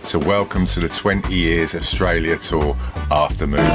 So welcome to the 20 years Australia tour after moving.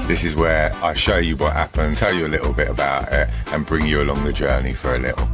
This is where I show you what happened, tell you a little bit about it, and bring you along the journey for a little.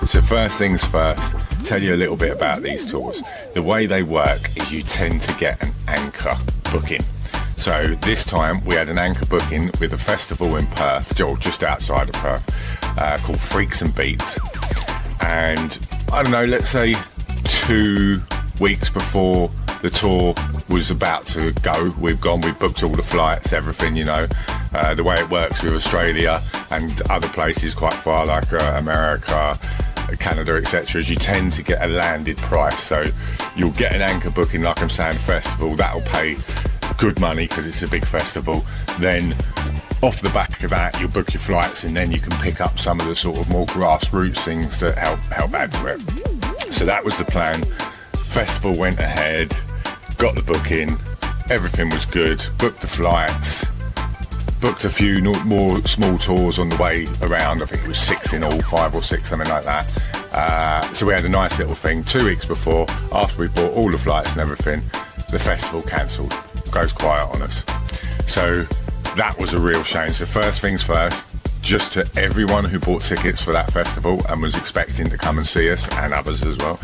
So first things first, tell you a little bit about these tours. The way they work is you tend to get an anchor booking. So this time we had an anchor booking with a festival in Perth, or just outside of Perth, called Freaks and Beats. And I don't know, let's say 2 weeks before the tour was about to go, we've booked all the flights, everything, you know. The way it works with Australia and other places quite far, like America, Canada, etc., is you tend to get a landed price. So you'll get an anchor booking, like I'm saying, festival, that'll pay good money because it's a big festival. Then off the back of that, you'll book your flights, and then you can pick up some of the sort of more grassroots things that help add to it. So that was the plan. Festival went ahead, got the booking, everything was good, booked the flights, booked a few more small tours on the way around. I think it was 6 in all, 5 or 6, something like that. So we had a nice little thing. 2 weeks before, after we bought all the flights and everything, the festival cancelled, goes quiet on us. So that was a real shame. So first things first, just to everyone who bought tickets for that festival and was expecting to come and see us, and others as well,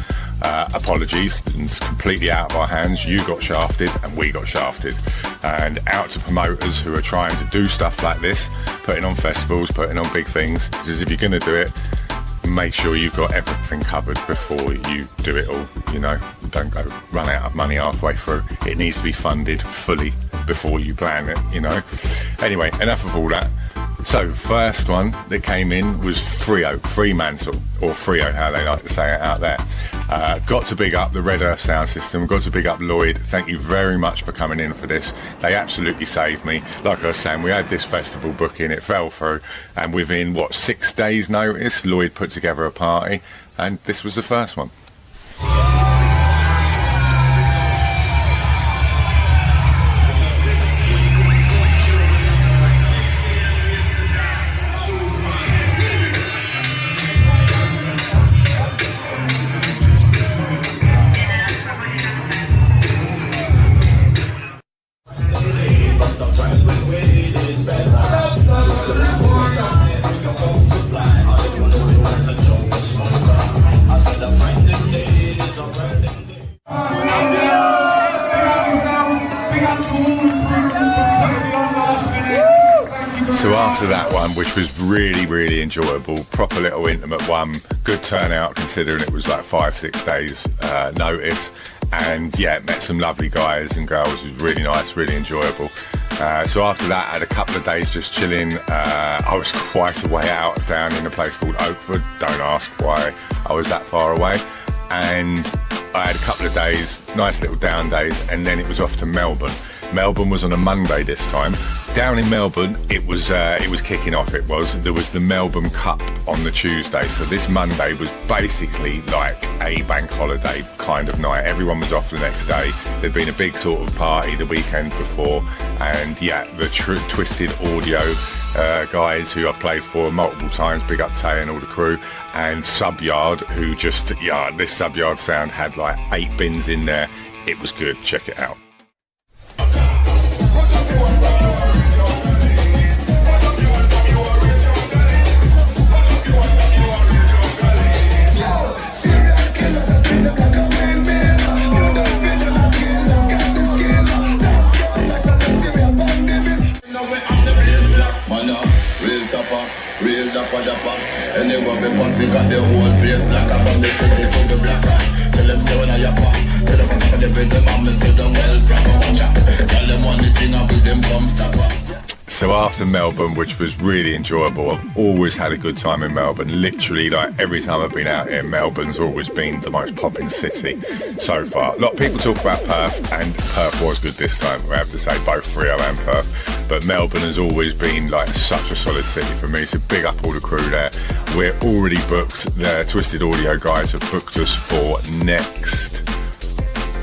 apologies. It's completely out of our hands. You got shafted and we got shafted. And out to promoters who are trying to do stuff like this, putting on festivals, putting on big things, because if you're going to do it, make sure you've got everything covered before you do it all. You know, don't go run out of money halfway through. It needs to be funded fully before you plan it, you know. Anyway, enough of all that. So first one that came in was Fremantle, or Frio, how they like to say it out there. Got to big up the Red Earth sound system, got to big up Lloyd. Thank you very much for coming in for this. They absolutely saved me. Like I was saying, we had this festival booking, it fell through, and within 6 days notice, Lloyd put together a party, and this was the first one. So after that one, which was really enjoyable, proper little intimate one, good turnout considering it was like 5-6 days notice, and yeah, met some lovely guys and girls. It was really nice, really enjoyable. So after that, I had a couple of days just chilling. I was quite a way out, down in a place called Oakford. Don't ask why I was that far away. And I had a couple of days, nice little down days, and then it was off to Melbourne. Melbourne was on a Monday this time. Down in Melbourne, it was kicking off. There was the Melbourne Cup on the Tuesday, so this Monday was basically like a bank holiday kind of night. Everyone was off the next day. There'd been a big sort of party the weekend before, and yeah, the Twisted Audio guys who I've played for multiple times, big up Tay and all the crew, and Subyard, who just, yeah, this Subyard sound had like 8 bins in there. It was good, check it out. Anyway, we want to got the whole place black up on the city to the black. Tell them say when I yap, tell them I'm the big mom and tell them well proper. Tell them one thing up with them come stop. So after Melbourne, which was really enjoyable, I've always had a good time in Melbourne. Literally, like every time I've been out here, Melbourne's always been the most popping city so far. A lot of people talk about Perth, and Perth was good this time. I have to say, both Freo and Perth. But Melbourne has always been like such a solid city for me. So big up all the crew there. We're already booked. The Twisted Audio guys have booked us for next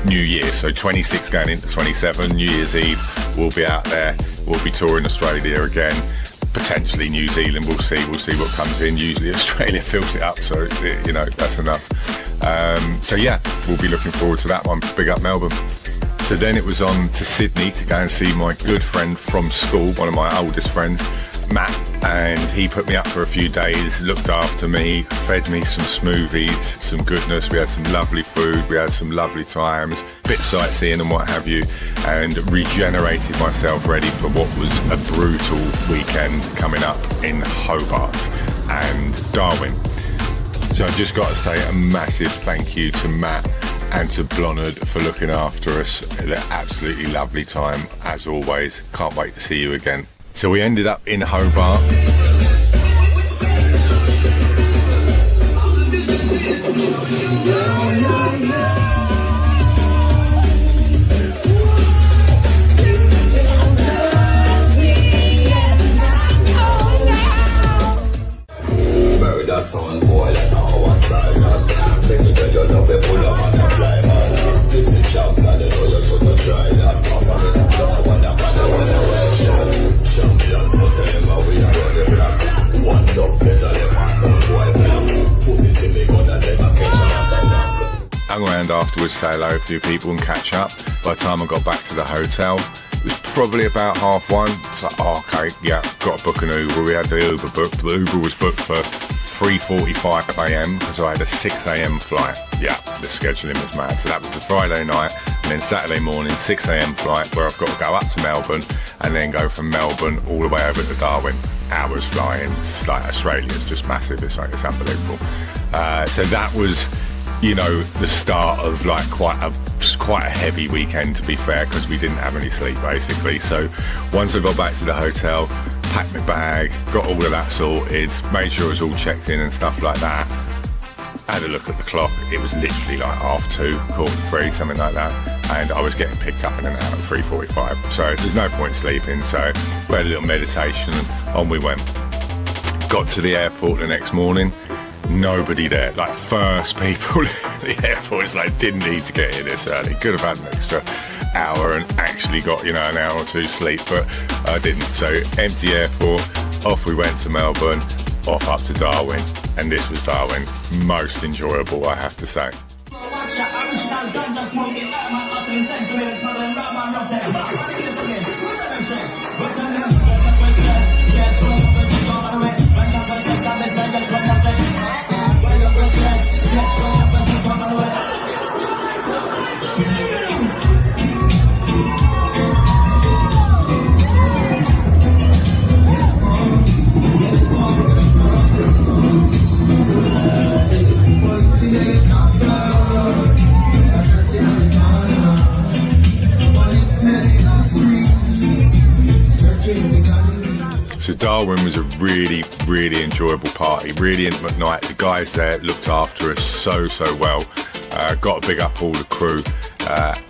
New Year. So 26 going into 27, New Year's Eve, we'll be out there. We'll be touring Australia again, potentially New Zealand. We'll see what comes in. Usually Australia fills it up, so you know that's enough. So yeah, we'll be looking forward to that one. Big up Melbourne. So then it was on to Sydney to go and see my good friend from school, one of my oldest friends, Matt, and he put me up for a few days, looked after me, fed me some smoothies, some goodness. We had some lovely food, we had some lovely times, bit sightseeing and what have you, and regenerated myself ready for what was a brutal weekend coming up in Hobart and Darwin. So I've just got to say a massive thank you to Matt and to Blonard for looking after us. An absolutely lovely time as always. Can't wait to see you again. So we ended up in Hobart. Hung around afterwards, say hello to a few people and catch up. By the time I got back to the hotel, it was probably about 1:30. It's like, oh, okay, yeah, got to book an Uber. We had the Uber booked. The Uber was booked for 3:45 a.m. because I had a 6 a.m. flight. Yeah, the scheduling was mad. So that was the Friday night, and then Saturday morning, 6 a.m. flight where I've got to go up to Melbourne and then go from Melbourne all the way over to Darwin. Hours flying. It's like Australia's just massive. It's unbelievable. So that was, you know, the start of like quite a heavy weekend, to be fair, because we didn't have any sleep basically. So once I got back to the hotel, packed my bag, got all of that sorted, made sure it was all checked in and stuff like that. Had a look at the clock. It was literally like 2:30, 3:15, something like that, and I was getting picked up in and out at 3:45. So there's no point sleeping. So we had a little meditation and on we went. Got to the airport the next morning. Nobody there, like first people at the airport. It's like, didn't need to get here this early. Could have had an extra hour and actually got, you know, an hour or two sleep, but I didn't. So empty airport, off we went to Melbourne, off up to Darwin, and this was Darwin. Most enjoyable, I have to say. So Darwin was a really, really enjoyable party, really intimate night. The guys there looked after us so well. Got to big up all the crew.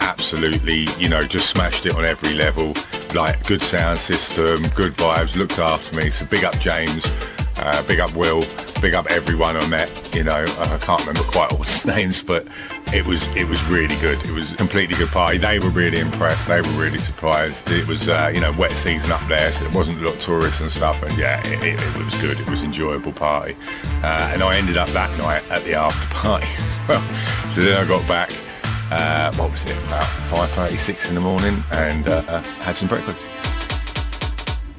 Absolutely, you know, just smashed it on every level. Like, good sound system, good vibes, looked after me. So big up James, big up Will, big up everyone I met. You know, I can't remember quite all the names, but it was really good. It was a completely good party. They were really impressed. They were really surprised. It was, you know, wet season up there, so it wasn't a lot of tourists and stuff. And yeah, it was good. It was an enjoyable party. And I ended up that night at the after party as well. So then I got back, what was it, about 5:30, 6 in the morning, and had some breakfast.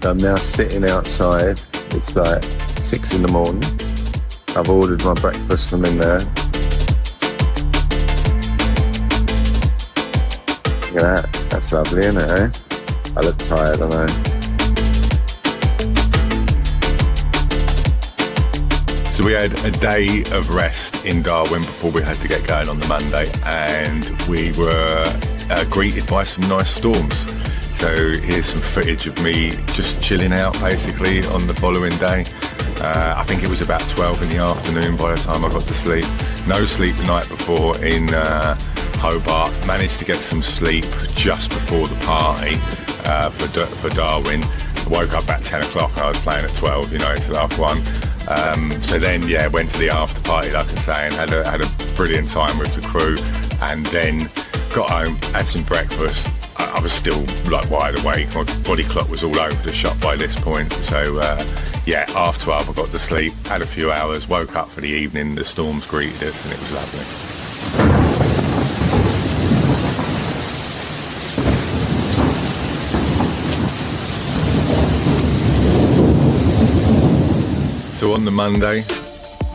I'm now sitting outside. It's like 6 in the morning. I've ordered my breakfast from in there. Look at that. That's lovely, isn't it, eh? I look tired, I know. So we had a day of rest in Darwin before we had to get going on the Monday, and we were greeted by some nice storms. So here's some footage of me just chilling out basically on the following day. I think it was about 12 in the afternoon by the time I got to sleep. No sleep the night before in Hobart. Managed to get some sleep just before the party for Darwin. Woke up about 10 o'clock and I was playing at 12, you know, till half 1. So then, yeah, went to the after party, like I say, and had a brilliant time with the crew. And then got home, had some breakfast. I was still like wide awake. My body clock was all over the shop by this point. So yeah, after 12 I got to sleep, had a few hours, woke up for the evening, the storms greeted us and it was lovely. So on the Monday,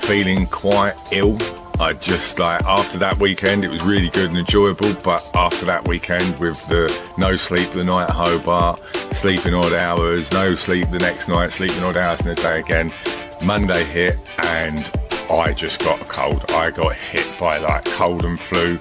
feeling quite ill. I just after that weekend, it was really good and enjoyable, but after that weekend with the no sleep the night at Hobart, sleeping odd hours, no sleep the next night, sleeping odd hours in the day again, Monday hit and I just got a cold. I got hit by cold and flu.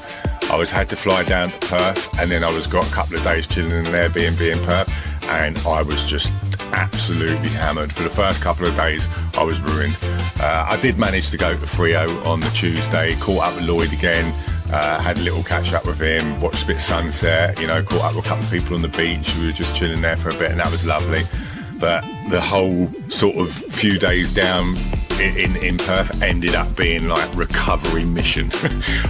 I had to fly down to Perth and then I got a couple of days chilling in an Airbnb in Perth and I was just absolutely hammered. For the first couple of days I was ruined. I did manage to go to Frio on the Tuesday, caught up with Lloyd again, had a little catch up with him, watched a bit of sunset, you know, caught up with a couple of people on the beach. We were just chilling there for a bit and that was lovely. But the whole sort of few days down in Perth ended up being recovery mission.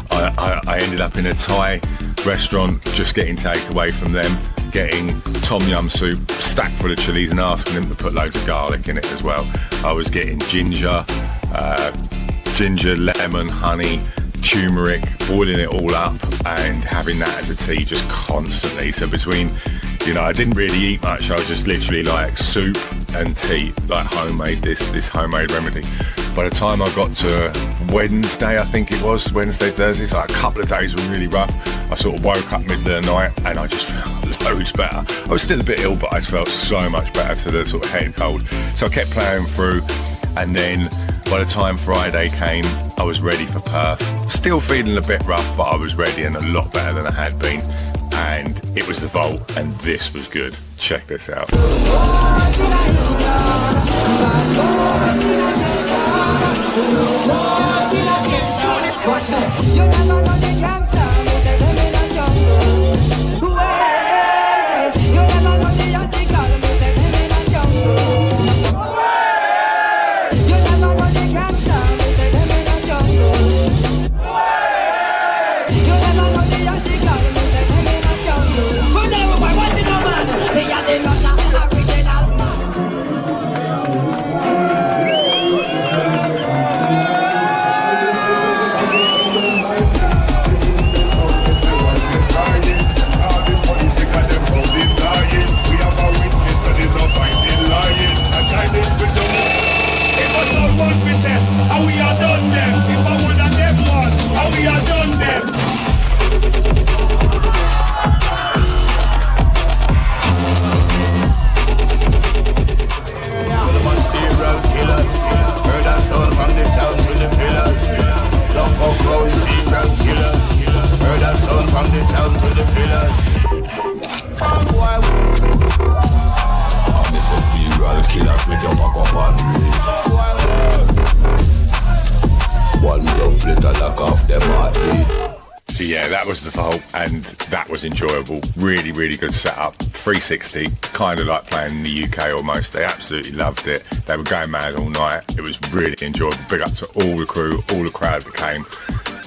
I ended up in a Thai restaurant, just getting takeaway from them, getting tom yum soup stacked full of chilies and asking them to put loads of garlic in it as well. I was getting ginger, lemon, honey, turmeric, boiling it all up and having that as a tea just constantly. So between, you know, I didn't really eat much. I was just literally soup and tea, homemade, this homemade remedy. By the time I got to Wednesday, I think it was, Wednesday, Thursday, so a couple of days were really rough. I sort of woke up middle of the night and I just felt loads better. I was still a bit ill, but I felt so much better to the sort of head cold. So I kept playing through and then by the time Friday came, I was ready for Perth. Still feeling a bit rough, but I was ready and a lot better than I had been. And it was the Vault and this was good. Check this out. So yeah, that was the Vault and that was enjoyable. Really, really good setup. 360, kind of like playing in the UK almost. They absolutely loved it. They were going mad all night. It was really enjoyable. Big up to all the crew, all the crowd that came.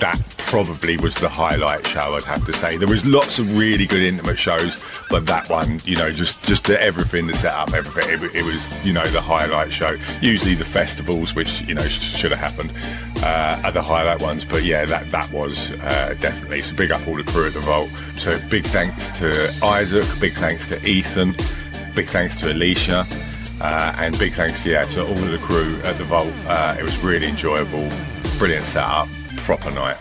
That probably was the highlight show, I'd have to say. There was lots of really good intimate shows, but that one, you know, just everything, the setup, everything, it was, you know, the highlight show. Usually the festivals, which, you know, should have happened, are the highlight ones, but yeah, that was definitely. So big up all the crew at the Vault. So big thanks to Isaac, big thanks to Ethan, big thanks to Alicia, and big thanks, yeah, to all of the crew at the Vault. It was really enjoyable, brilliant setup, proper night.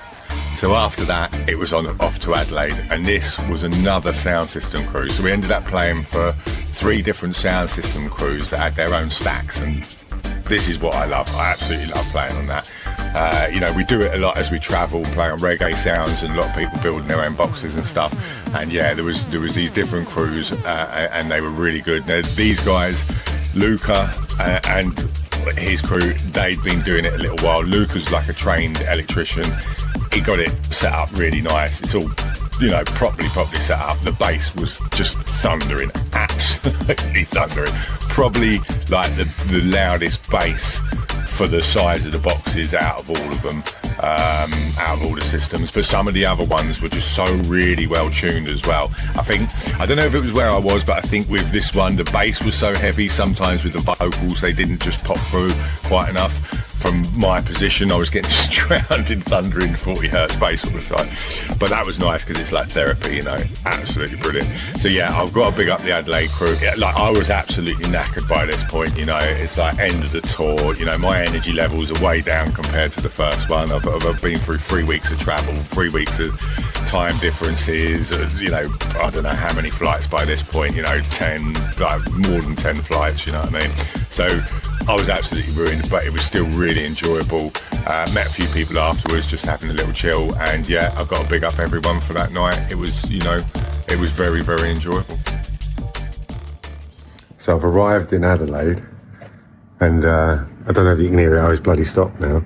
So after that, it was off to Adelaide, and this was another sound system crew. So we ended up playing for 3 different sound system crews that had their own stacks, and this is what I love. I absolutely love playing on that. You know, we do it a lot as we travel, play on reggae sounds, and a lot of people building their own boxes and stuff. And yeah, there was these different crews, and they were really good. Now, these guys, Luca and his crew, they'd been doing it a little while. Luca's like a trained electrician. He got it set up really nice. It's all, you know, properly set up. The bass was just thundering, absolutely thundering. Probably like the loudest bass for the size of the boxes out of all of them, out of all the systems. But some of the other ones were just so really well tuned as well. I don't know if it was where I was, but I think with this one, the bass was so heavy, sometimes with the vocals, they didn't just pop through quite enough. From my position, I was getting just drowned in thundering 40 hertz bass all the time. But that was nice because it's like therapy, you know, absolutely brilliant. So yeah, I've got to big up the Adelaide crew. Yeah, like, I was absolutely knackered by this point, you know. It's like end of the tour, you know, my energy levels are way down compared to the first one. I've been through 3 weeks of travel, 3 weeks of time differences, you know, I don't know how many flights by this point, you know, 10, like more than 10 flights, you know what I mean? So I was absolutely ruined, but it was still really enjoyable. Met a few people afterwards, just having a little chill, and yeah, I've got to big up everyone for that night. It was, you know, it was very, very enjoyable. So I've arrived in Adelaide, and I don't know if you can hear it, oh, it's bloody stopped now.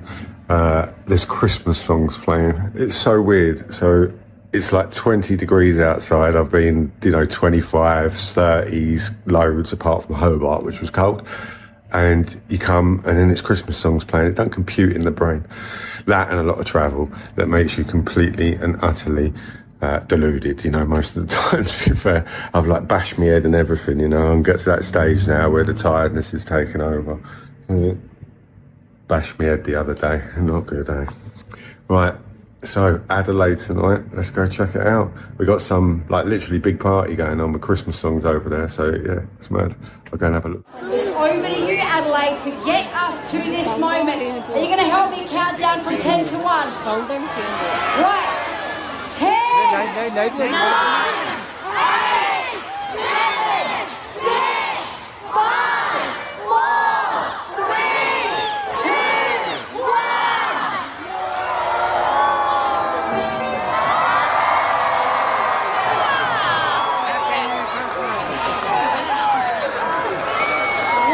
There's Christmas songs playing. It's so weird. So it's like 20 degrees outside. I've been, you know, 25s, 30s, loads, apart from Hobart, which was cold. And you come, and then it's Christmas songs playing. It doesn't compute in the brain. That and a lot of travel that makes you completely and utterly deluded, you know, most of the time, to be fair. I've like bashed my head and everything, you know. I'm getting to that stage now where the tiredness is taking over. Bashed my head the other day. Not good, eh? Right. So Adelaide tonight, let's go check it out. We got some like literally big party going on with Christmas songs over there. So yeah, it's mad. I'll go and have a look. It's over to you, Adelaide, to get us to this moment. Are you going to help me count down from 10 to 1? Hold on, 10. Right. 10. No, 9, 8, 7, 6, 5, 4, 3, 2, 1.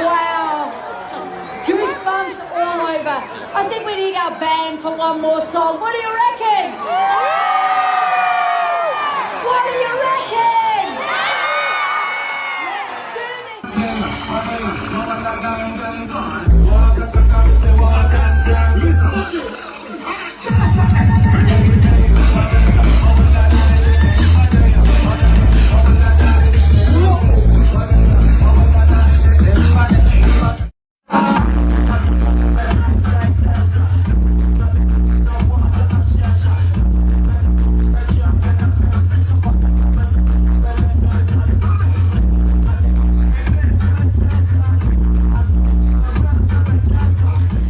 Wow. Goosebumps all over. I think we need our band for one more song. What do you reckon? What do you reckon? Let's do this.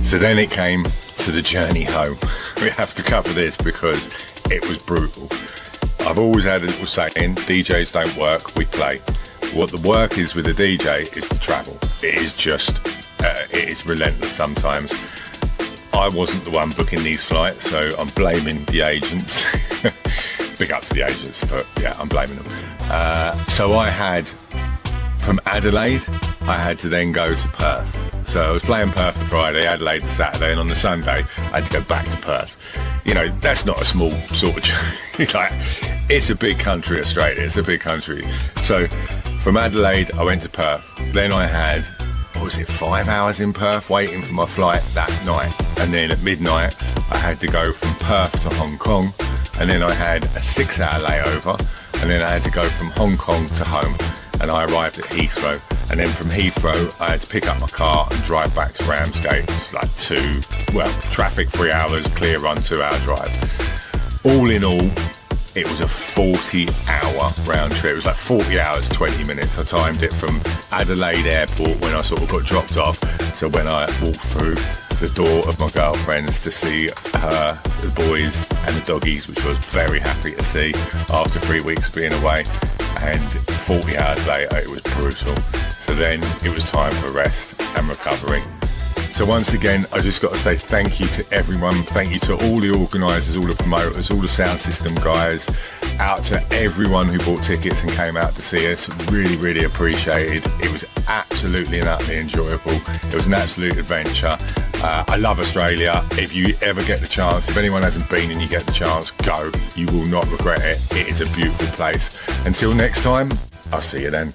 So then it came to the journey home. We have to cover this because it was brutal. I've always had a little saying, DJs don't work, we play. What the work is with a DJ is the travel. It is just, it is relentless sometimes. I wasn't the one booking these flights, so I'm blaming the agents. Big up to the agents, but yeah, I'm blaming them. So I had, from Adelaide, I had to then go to Perth. So I was playing Perth the Friday, Adelaide the Saturday, and on the Sunday, I had to go back to Perth. You know, that's not a small sort of journey. Like, it's a big country, Australia. It's a big country. So from Adelaide, I went to Perth. Then I had, 5 hours in Perth waiting for my flight that night. And then at midnight, I had to go from Perth to Hong Kong. And then I had a 6-hour layover. And then I had to go from Hong Kong to home. And I arrived at Heathrow. And then from Heathrow, I had to pick up my car and drive back to Ramsgate. It's like traffic 3 hours, clear run 2-hour drive. All in all, it was a 40-hour round trip. It was like 40 hours, 20 minutes. I timed it from Adelaide Airport when I sort of got dropped off to when I walked through the door of my girlfriend's to see her, the boys and the doggies, which I was very happy to see after 3 weeks being away. And 40 hours later, it was brutal. So then it was time for rest and recovery. So once again, I just got to say thank you to everyone. Thank you to all the organisers, all the promoters, all the sound system guys, out to everyone who bought tickets and came out to see us. Really, really appreciated. It was absolutely and utterly enjoyable. It was an absolute adventure. I love Australia. If you ever get the chance, if anyone hasn't been and you get the chance, go. You will not regret it. It is a beautiful place. Until next time, I'll see you then.